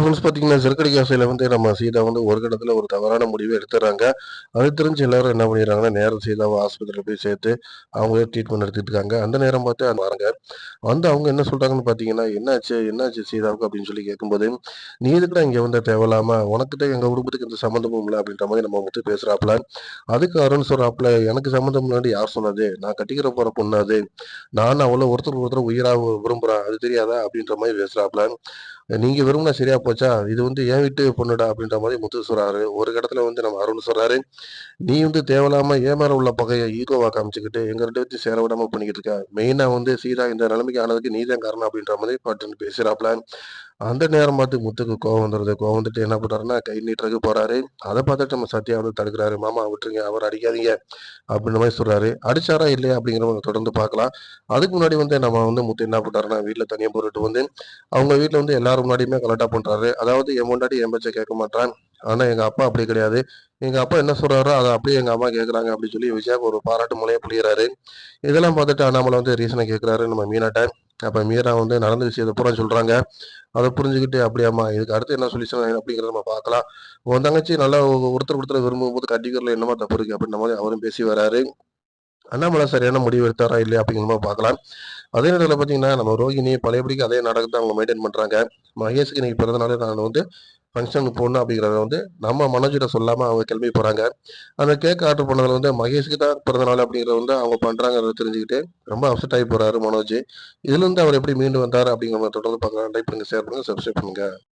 Friends பார்த்தீங்கன்னா, சிறுகதை ஆசையில வந்து நம்ம சீதா வந்து ஒரு கட்டத்துல ஒரு தவறான முடிவு எடுத்துர்றாங்க. அது தெரிஞ்சு எல்லாரும் என்ன பண்ணிடுறாங்கன்னா, நேரா சீதாவ ஆஸ்பத்திரியில போய் சேர்த்து, அவங்களே ட்ரீட்மெண்ட் எடுத்துட்டு இருக்காங்க. அந்த நேரம் பார்த்து வராங்க. வந்து அவங்க என்ன சொல்றாங்கன்னு பார்த்தீங்கன்னா, "என்னாச்சு? என்னாச்சு சீதாவுக்கு?" அப்படின்னு சொல்லி கேட்கும்போது, "நீ எதுக்குடா இங்க வந்த தேவையில்லாம? உனக்கிட்ட எங்க குடும்பத்துக்கு எந்த சம்மந்தமும் இல்ல." அப்படின்ற மாரி நம்ம முத்து பேசுறாப்புல. அதுக்கு அருண் சொல்றாப்புல, "எனக்கு சம்மந்தம் இல்லன்னு யார் சொன்னது? நான் கட்டிக்கிற போற பொண்ணு அது. நானும் அவளும் ஒருத்தருக்கு ஒருத்தர் உயிரா விரும்புறோம். அது தெரியாதா?" அப்படின்ற மாரி பேசுறாப்புல. நீங்க விரும்பினா சரியா போச்சா? இது வந்து என் வீட்டு பொண்ணுடா அப்படின்ற மாரி முத்து சொல்றாரு. ஒரு கட்டத்துல வந்து நம்ம அருண் சொல்றாரு, நீ வந்து தேவையில்லாம என் மேல உள்ள பகைய ஈகோவா காமிச்சுக்கிட்டு எங்க 2 பேத்தையும் சேர விடாம பண்ணிக்கிட்டு இருக்க. மெயினா வந்து சீதா இந்த நிலைமைக்கு ஆனதுக்கு நீ தான் காரணம் அப்படின்ற மாரி பட்டுன்னு பேசுறாப்புல. அந்த நேரம் பார்த்து முத்துக்கு கோவம் வந்துருது. கோவம் வந்துட்டு என்ன பண்றாருன்னா, கை நீட்டுறதுக்கு போறாரு. அத பார்த்துட்டு நம்ம சத்யா வந்து தடுக்குறாரு. மாமா விட்டுருங்க. அவர அடிக்காதீங்க அப்படின்ற மாரி சொல்றாரு. அடிச்சாரா இல்லையா அப்படிங்கிறத தொடர்ந்து பார்க்கலாம். அதுக்கு முன்னாடி வந்து நம்ம வந்து முத்து என்ன பண்றாருன்னா, வீட்ல தனியா போட்டுட்டு வந்து அவங்க வீட்ல வந்து எல்லாரும் முன்னாடியுமே கலாட்டா பண்றாரு. அதாவது என் பொண்டாட்டி என் பேச்ச கேட்க மாட்றான். ஆனா எங்க அப்பா அப்படி கிடையாது. எங்க அப்பா என்ன சொல்றாரோ, அத அப்படியே எங்க அம்மா கேட்கறாங்க அப்படின்னு சொல்லி விஜயாக்கு ஒரு பாராட்டு மழைய பொழியறாரு. இதெல்லாம் பார்த்துட்டு அண்ணாமலை வந்து ரீசன கேட்கறாரு நம்ம மீனாட்ட. அப்ப மீரா வந்து நடந்த விஷயத்த பூரா சொல்றாங்க. அத புரிஞ்சுகிட்டு, "அப்படியாம்மா! இதுக்கு அடுத்து என்ன சொல்யூஷன் அப்படிங்கிறத நம்ம பார்க்கலாம். உன் தங்கச்சி நல்லா ஒருத்தருக்கு ஒருத்தர் விரும்பும்போது கட்டிக்கிறதுல என்னம்மா தப்பு இருக்கு?" அப்படின்ற மாரி அவரும் பேசி வராரு. அண்ணாமலை சரியான முடிவு எடுத்தாரா இல்லையா அப்படிங்கிற மாரி பார்க்கலாம். அதே நேரத்தில பார்த்தீங்கன்னா, நம்ம ரோகிணி பழையபடிக்கு அதே நாடகத்த அவங்க மெயின்டெயின் பண்றாங்க. மகேஷ்க்கு இன்னைக்கு பிறந்த நாள் நான் வந்து ஃபங்ஷனுக்கு போணும் அப்படிங்கிறத வந்து நம்ம மனோஜ்ட்ட சொல்லாம அவங்க கிளம்பி போறாங்க. அந்த கேக் ஆர்டர் பண்ணதுல வந்து மகேஷ்க்கு தான் பிறந்த நாள் அப்படிங்கிறத வந்து அவங்க பண்றாங்கிறத தெரிஞ்சுக்கிட்டு, ரொம்ப அப்செட் ஆகி போறாரு மனோஜ். இதுலருந்து அவர் எப்படி மீண்டு வந்தாரு அப்படிங்கிற மாரி தொடர்ந்து பார்க்கலாம். லைக் பண்ணுங்க, ஷேர் பண்ணுங்க, சப்ஸ்கிரைப் பண்ணுங்க.